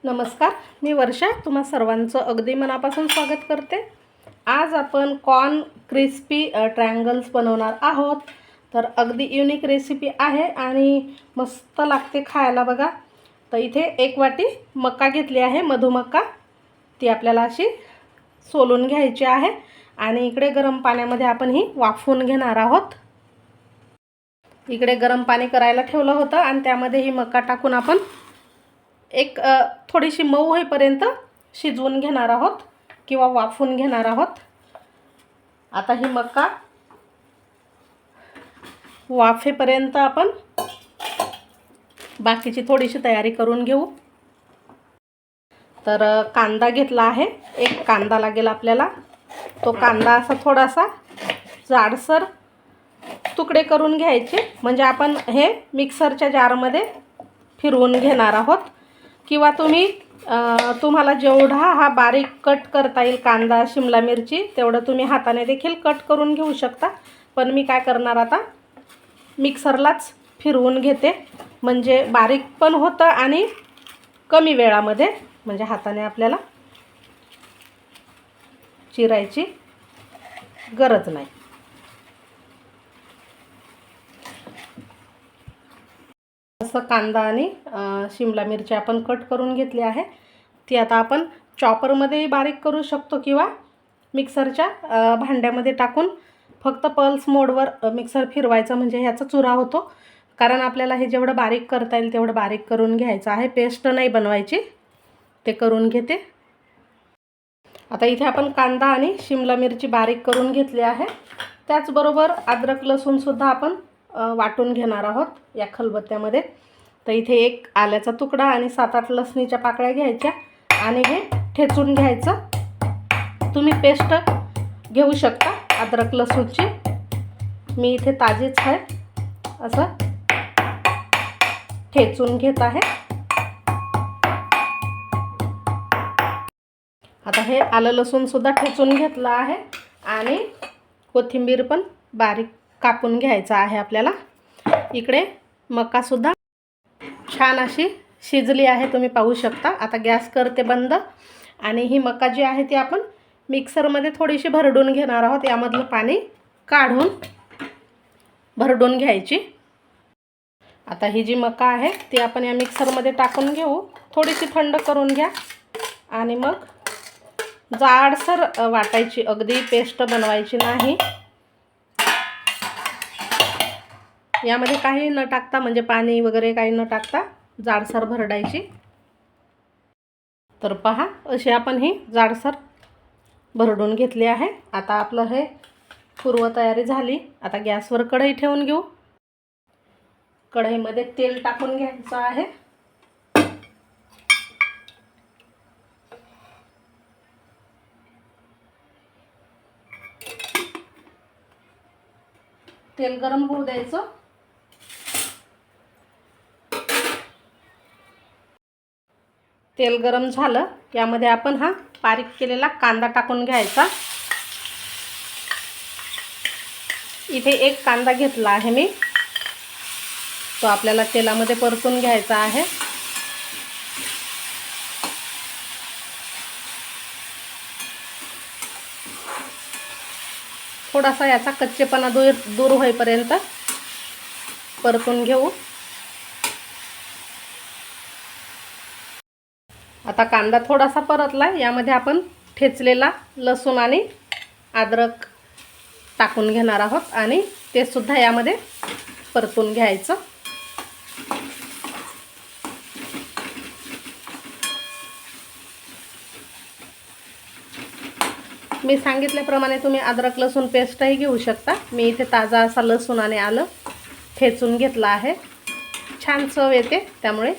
नमस्कार, मी वर्षा तुम्हा सर्वांचं अगदी मनापासून स्वागत करते। आज आपण कॉर्न क्रिस्पी ट्रायंगल्स बनवणार आहोत। तर अगदी युनिक रेसिपी आहे आणि मस्त लागते खायला बघा। तर इथे एक वाटी मका घेतली आहे, मधुमका। ती आपल्याला अशी सोलून घ्यायची आहे आणि इकडे गरम पाण्यामध्ये आपण ही वाफवून घेणार आहोत। इकडे गरम पाणी करायला ठेवलं होतं आणि त्यामध्ये ही मका टाकून आपण एक थोडीशी मऊ होईपर्यंत शिजवून घेणार आहोत किंवा वाफवून घेणार आहोत। आता ही मका वाफेपर्यंत आपण बाकीची थोडीशी तयारी करून घेऊ। तर कांदा घेतला आहे, एक कांदा लागेल आपल्याला। तो कांदा असा थोडासा जाडसर तुकडे करून घ्यायचे, म्हणजे आपण हे मिक्सरच्या जारमध्ये फिरवून घेणार आहोत। किंवा तुम्हाला जेवढा हा बारीक कट करता येईल कांदा शिमला मिरची तेवढं तुम्ही हाताने देखील कट करून घेऊ शकता। पण मी काय करणार आता मिक्सरलाच फिरवून घेते, म्हणजे बारीक पण होतं आणि कमी वेळामध्ये, म्हणजे हाताने आपल्याला चिरायची गरज नाही। असं कांदा आणि शिमला मिरची आपण कट करून घेतली आहे। ती आता आपण चॉपरमध्ये बारीक करू शकतो किंवा मिक्सरच्या भांड्यामध्ये टाकून फक्त पल्स मोडवर मिक्सर फिरवायचं, म्हणजे ह्याचा चुरा होतो। कारण आपल्याला हे जेवढं बारीक करता येईल तेवढं बारीक करून घ्यायचं आहे, पेस्ट नाही बनवायची। ते करून घेते। आता इथे आपण कांदा आणि शिमला मिरची बारीक करून घेतली आहे। त्याचबरोबर अद्रक लसूण सुद्धा आपण वाटून घेणार आहोत या खलबत्त्यामध्ये। तर इथे एक आल्याचा तुकडा आणि 7-8 लसणीच्या पाकळ्या घ्यायच्या आणि हे ठेचून घ्यायचं। तुम्ही पेस्ट घेऊ शकता अद्रक लसूणची, मी इथे ताजीच आहे असं ठेचून घेत आहे। आता हे आलं लसूण सुद्धा ठेचून घेतलं आहे आणि कोथिंबीर पण बारीक कापून घ्यायचा आहे आपल्याला। इकडे मका सुद्धा छान अशी शिजली आहे, तुम्ही पाहू शकता। आता गॅस करते बंद आणि ही मका जी आहे ती आपण मिक्सरमध्ये थोडीशी भरडून घेणार आहोत। यामधलं पाणी काढून भरडून घ्यायची। आता ही जी मका आहे ती आपण या मिक्सरमध्ये टाकून घेऊ। थोडीशी थंड करून घ्या आणि मग जाडसर वाटायची, अगदी पेस्ट बनवायची नाही। यामध्ये काही न टाकता, म्हणजे पाणी वगैरे काही न टाकता जाडसर भरडायची। तर पहा अशी आपण ही जाडसर भरडून घेतली आहे। आता आपलं हे पूर्वतयारी झाली। आता गॅसवर कढई ठेवून घेऊ। कढईमध्ये तेल टाकून घ्यायचं आहे। तेल गरम होऊ द्यायचं। तेल गरम झालं, यामध्ये आपण हा बारीक केलेला कांदा टाकून घ्यायचा। इथे एक कांदा घेतला आहे मी, तो आपल्याला तेलामध्ये परतून घ्यायचा आहे। थोडासा याचा कच्चेपणा दूर होईपर्यंत परतून घेऊ। आता कांदा थोडासा परतला, यामध्ये आपण ठेचलेला लसूण आणि अद्रक टाकून घेणार आहोत आणि ते सुद्धा यामध्ये परतून घ्यायचं। मी सांगितल्याप्रमाणे तुम्ही अद्रक लसूण पेस्टही घेऊ शकता। मी इथे ताजा असा लसूण आणि आलं ठेचून घेतला आहे, छान चव येते त्यामुळे।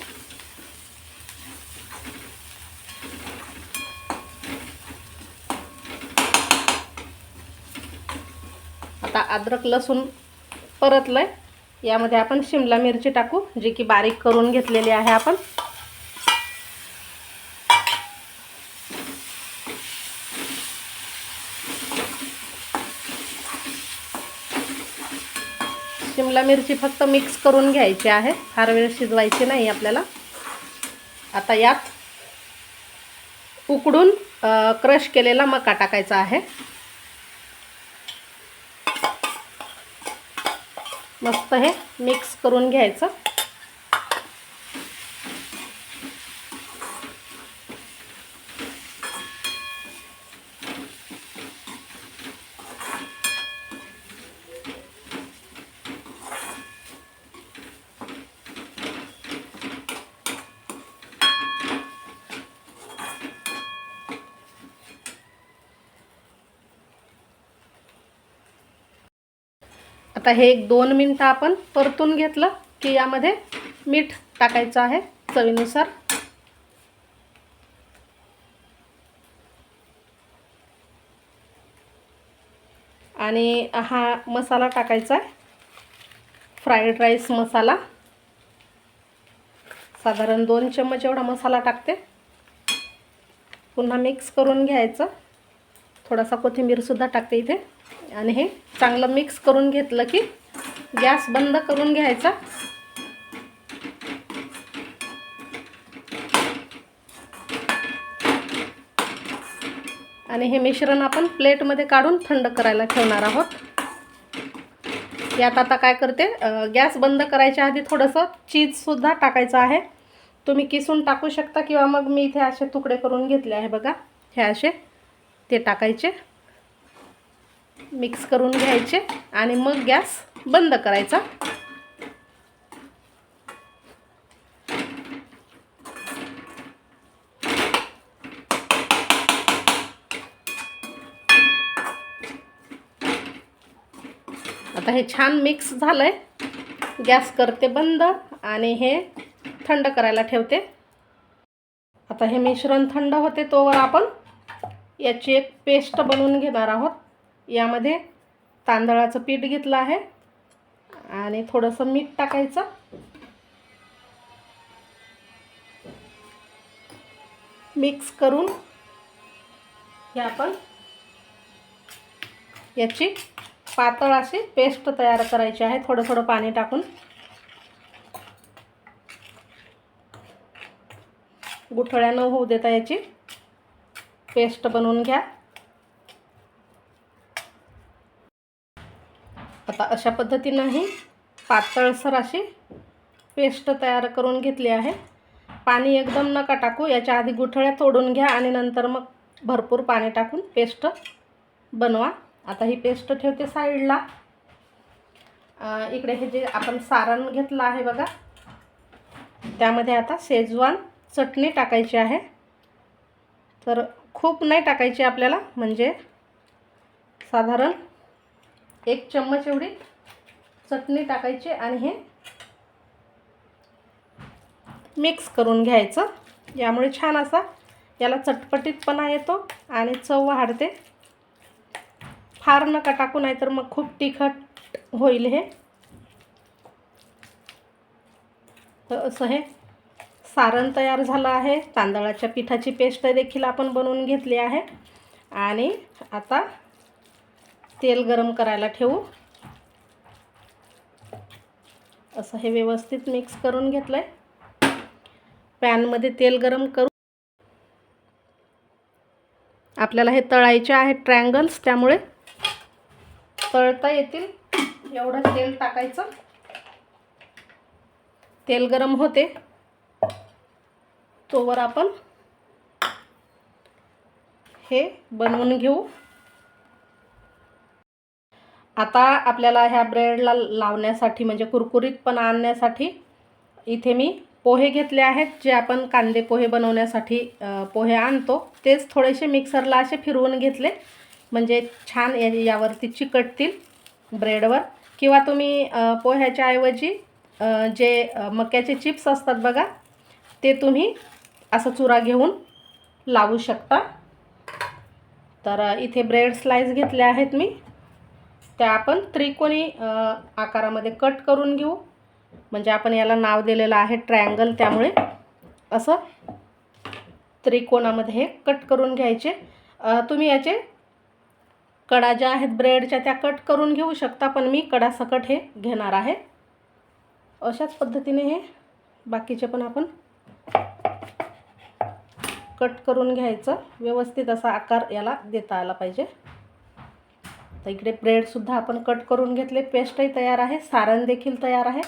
आता अद्रक लसूण परतलंय, यामध्ये आपण शिमला मिरची टाकू, जी की बारीक करून घेतलेली आहे आपण। शिमला मिरची फक्त मिक्स करून घ्यायची आहे, फार वेळ शिजवायची नाही आपल्याला। आता यात उकडून क्रश केलेला मका टाकायचा आहे. मस्त हे मिक्स करून घ्यायचं. आता हे 1-2 मिनिटं आपण परतून घेतलं की यामध्ये मीठ टाकायचं आहे चवीनुसार. आणि हा मसाला टाकायचा आहे, फ्राईड राईस मसाला. साधारण 2 चम्मच एवढा मसाला टाकते. पुन्हा मिक्स करून घ्यायचं. थोडासा कोथिंबीरसुद्धा टाकते इथे. आणि हे चांगलं मिक्स करून घेतलं की गॅस बंद करून घ्यायचा. आणि हे मिश्रण आपण प्लेटमध्ये काढून थंड करायला ठेवणार आहोत. यात आता काय करते, गॅस बंद करायच्या आधी थोडंसं चीजसुद्धा टाकायचं आहे. तुम्ही किसून टाकू शकता किंवा मग मी इथे असे तुकडे करून घेतले आहे बघा, हे असे ते टाकायचे, मिक्स करून घ्यायचे आणि मग गॅस बंद करायचा. आता हे छान मिक्स झालंय. गॅस करते बंद आणि हे थंड करायला ठेवते. आता हे मिश्रण थंड होते तोवर आपण याची एक पेस्ट बनवून घेणार आहोत. यामध्ये तांदळाचं पीठ घेतलं आहे आणि थोडंसं मीठ टाकायचं. मिक्स करून हे आपण याची पातळ अशी पेस्ट तयार करायची आहे. थोडं थोडं पाणी टाकून गुठळ्या न होऊ देता याची पेस्ट बनवून घ्या. आता अशा पद्धतीनं ही पातळसर अशी पेस्ट तयार करून घेतली आहे. पाणी एकदम नका टाकू. याच्या आधी गुठळ्या तोडून घ्या आणि नंतर मग भरपूर पाणी टाकून पेस्ट बनवा. आता ही पेस्ट ठेवते साईडला. इकडे हे जे आपण सारण घेतलं आहे बघा, त्यामध्ये आता शेजवान चटणी टाकायची आहे. तर खूप नाही टाकायची आपल्याला, म्हणजे साधारण 1 चम्मच एवढी चटणी टाकायची आणि हे मिक्स करून घ्यायचं. यामुळे छान असा याला चटपटीतपणा येतो आणि चव वाढते. फार नका टाकू, नाहीतर मग खूप तिखट होईल हे. तर असं हे सारण तयार झालं आहे. तांदळाच्या पिठाची पेस्ट देखील आपण बनवून घेतली आहे. आणि आता तेल गरम करायला ठेवू. असं हे व्यवस्थित मिक्स करून घेतलंय. पॅनमध्ये तेल गरम करू. आपल्याला हे तळायचे आहेत ट्रायंगल्स, त्यामुळे तळता येतील एवढं तेल टाकायचं. तेल गरम होते तोवर आपण हे बनवून घेऊ. आता आपल्याला ह्या ब्रेडला लावण्यासाठी म्हणजे कुरकुरीतपणा आणण्यासाठी इथे मी पोहे घेतले आहेत. जे आपण कांदे पोहे बनवण्यासाठी पोहे आणतो तेच थोडेसे मिक्सरला असे फिरवून घेतले, म्हणजे छान यावरती चिकटतील ब्रेडवर. किंवा तुम्ही पोह्याच्या ऐवजी जे मक्याचे चिप्स असतात बघा, ते तुम्ही असं चुरा घेऊन लावू शकता. तर इथे ब्रेड स्लाइस घेतले आहेत मी. त्या आपण त्रिकोणी आकारामध्ये कट करून घेऊ. म्हणजे आपण याला नाव दिलेलं आहे ट्रायंगल, त्यामुळे असं त्रिकोणामध्ये हे कट करून घ्यायचे. तुम्ही याचे कडा ज्या आहेत ब्रेडच्या त्या कट करून घेऊ शकता, पण मी कडा सकट हे घेणार आहे. अशाच पद्धतीने हे बाकीचे पण आपण कट करून घ्यायचं. व्यवस्थित असा आकार याला देता आला पाहिजे. तर इकडे ब्रेडसुद्धा आपण कट करून घेतले. पेस्टही तयार आहे, सारण देखील तयार आहे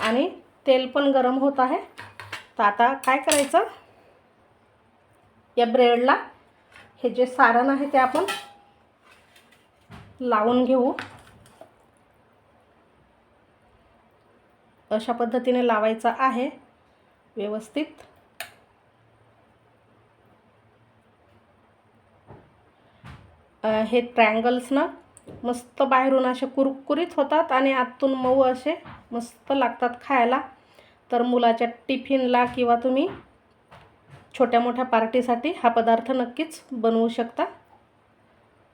आणि तेल पण गरम होत आहे. तर आता काय करायचं, या ब्रेडला हे जे सारण आहे ते आपण लावून घेऊ. अशा पद्धतीने लावायचं आहे व्यवस्थित. हे ट्रायंगल्स ना मस्त बाहेरून असे कुरकुरीत होतात आणि आतून मऊ असे मस्त लागतात खायला. तर मुलाच्या टिफिनला किंवा तुम्ही छोट्या मोठ्या पार्टीसाठी हा पदार्थ नक्कीच बनवू शकता.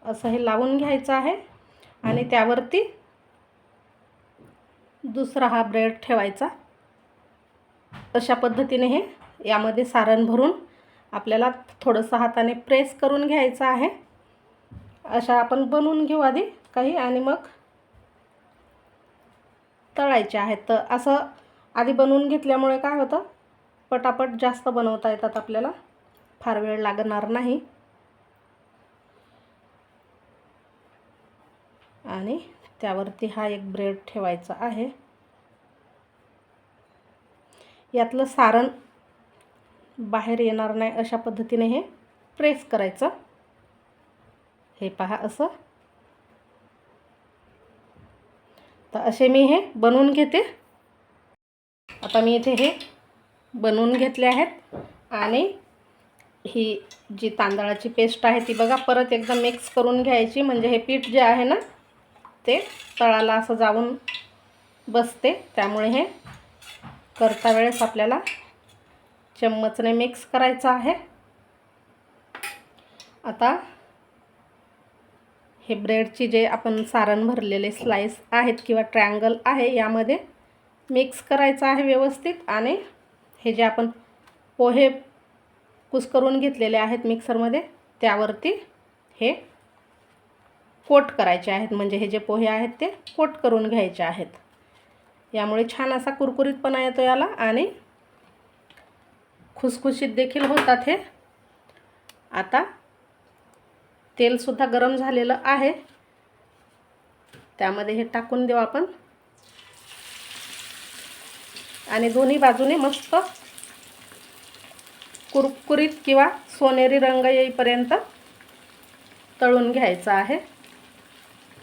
असं हे लावून घ्यायचं आहे आणि त्यावरती दुसरा हा ब्रेड ठेवायचा. अशा पद्धतीने हे यामध्ये सारण भरून आपल्याला थोडंसं हाताने प्रेस करून घ्यायचं आहे. अशा आपण बनवून घेऊ आधी काही आणि मग तळायचे आहेत. तर असं आधी बनवून घेतल्यामुळे काय होतं, पटापट जास्त बनवता येतात आपल्याला, फार वेळ लागणार नाही. आणि त्यावरती हा एक ब्रेड ठेवायचा आहे. यातलं सारण बाहेर येणार नाही अशा पद्धतीने हे प्रेस करायचं. हे पहा असं. तर असे मी हे बनवून घेते. आता मी इथे हे बनवून घेतले आहेत आणि ही जी तांदळाची पेस्ट आहे ती बघा परत एकदा मिक्स करून घ्यायची, म्हणजे हे पीठ जे आहे ना ते तळाला असं जाऊन बसते. त्यामुळे हे करता वेळेस आपल्याला चम्मचने मिक्स करायचं आहे. आता हे ब्रेडची जे आपण सारण भरलेले स्लाइस आहेत किंवा ट्रायंगल आहे यामध्ये मिक्स करायचं आहे व्यवस्थित. आणि हे जे आपण पोहे कुस्करून घेतलेले आहेत मिक्सरमध्ये त्यावरती हे कोट करायचे आहेत. म्हणजे हे जे पोहे आहेत ते कोट करून घ्यायचे आहेत. यामुळे छान असा कुरकुरीतपणा येतो याला आणि खुसखुशीत देखील होतात हे. आता तेलसुद्धा गरम झालेलं आहे, त्यामध्ये हे टाकून देऊ आपण आणि दोन्ही बाजूने मस्त कुरकुरीत किंवा सोनेरी रंग येईपर्यंत तळून घ्यायचं आहे.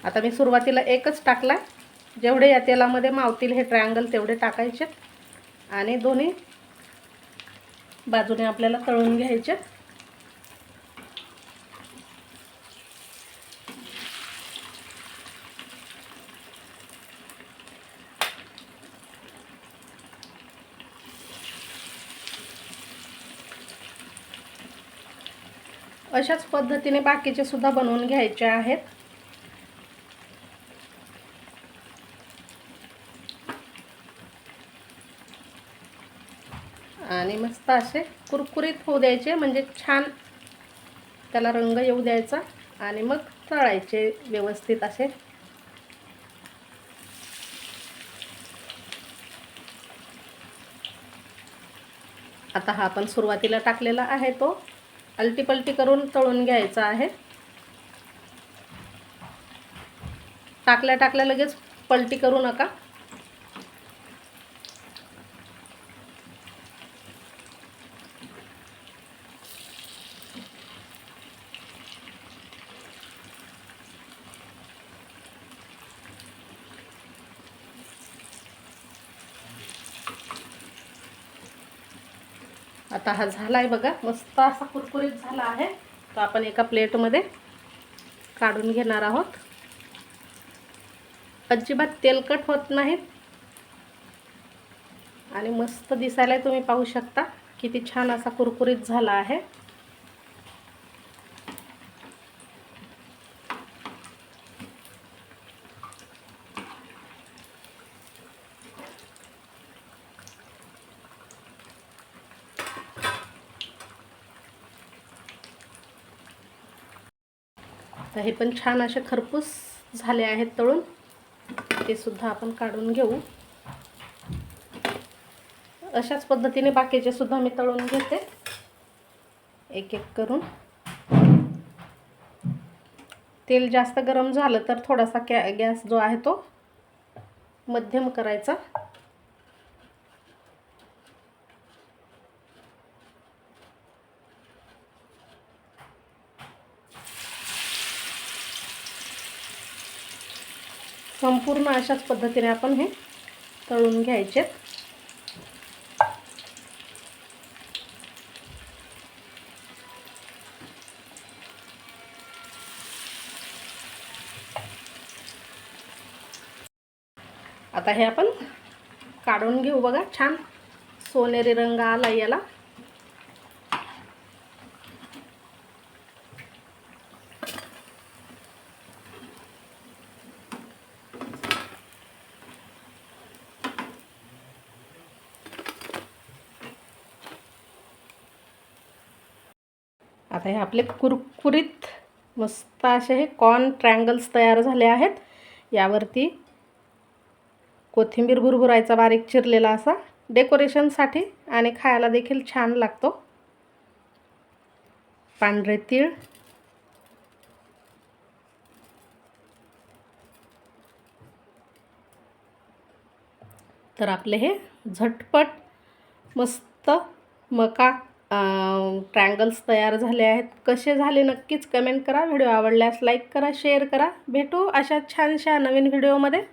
आता मी सुरुवातीला एकच टाकला, जेवढे या तेलामध्ये मावतील हे ट्रायंगल तेवढे टाकायचे आणि दोन्ही बाजूने आपल्याला तळून घ्यायचे. अशाच पद्धतीने बाकीचे सुद्धा बनवून घ्यायचे आहेत. आणि मस्त असे कुरकुरीत होऊ द्यायचे, म्हणजे छान त्याला रंग येऊ द्यायचा आणि मग तळायचे व्यवस्थित असे. आता हा आपण सुरुवातीला टाकलेला आहे तो अलटीपलटी करून तळून घ्यायचा आहे. टाकल्या लगेच पलटी करू नका. आता हा झाला आहे बघा, मस्त असा कुरकुरीत झाला आहे. तो आपण एका प्लेटमध्ये काढून घेणार आहोत. अजिबात तेलकट होत नाहीत आणि मस्त दिसायला तुम्ही पाहू शकता किती छान असा कुरकुरीत झाला आहे. तर हे पण छान असे खरपूस झाले आहेत तळून, ते सुद्धा आपण काढून घेऊ. अशाच पद्धतीने बाकीचे सुद्धा मी तळून घेते. एक एक करून. तेल जास्त गरम झालं तर थोडासा गॅस जो आहे तो मध्यम करायचा. संपूर्ण अशाच पद्धतीने आपण हे तळून घ्यायचे. आता हे आपण काढून घेऊ. बघा छान सोनेरी रंग आला याला. आता हे आपले कुरकुरीत मस्त असे हे कॉर्न ट्रायंगल्स तयार झाले आहेत. यावरती कोथिंबीर भुरभुरायचा बारीक चिरलेला असा डेकोरेशनसाठी आणि खायला देखील छान लागतो. पांढरे तीळ, तर आपले हे झटपट मस्त मका ट्रायंगल्स तयार झाले आहेत. कसे झाले नक्कीच कमेंट करा. व्हिडिओ आवडल्यास लाईक करा, शेअर करा. भेटू अशा छानशा नवीन व्हिडिओमध्ये.